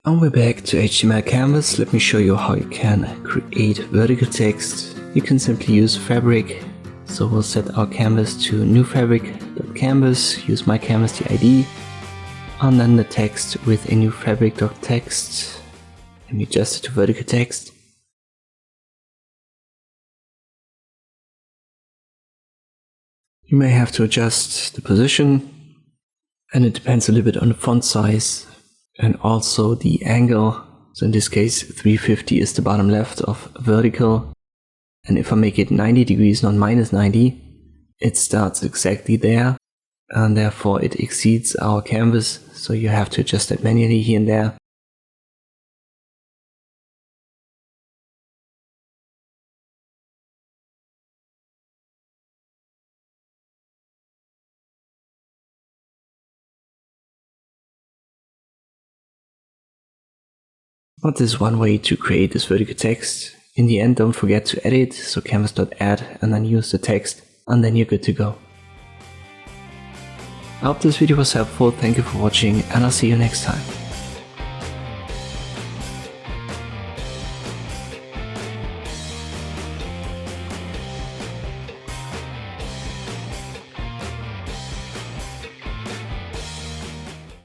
And we're back to HTML Canvas. Let me show you how you can create vertical text. You can simply use fabric. So we'll set our canvas to new fabric.canvas, use my canvas the ID, and then the text with a new fabric.text. Let me adjust it to vertical text. You may have to adjust the position, and it depends a little bit on the font size and also the angle. So in this case 350 is the bottom left of vertical, and if I make it 90 degrees, not minus 90, it starts exactly there, and therefore it exceeds our canvas, so you have to adjust that manually here and there. But this is one way to create this vertical text. In the end, don't forget to edit, so canvas.add, and then use the text, and then you're good to go. I hope this video was helpful, thank you for watching, and I'll see you next time.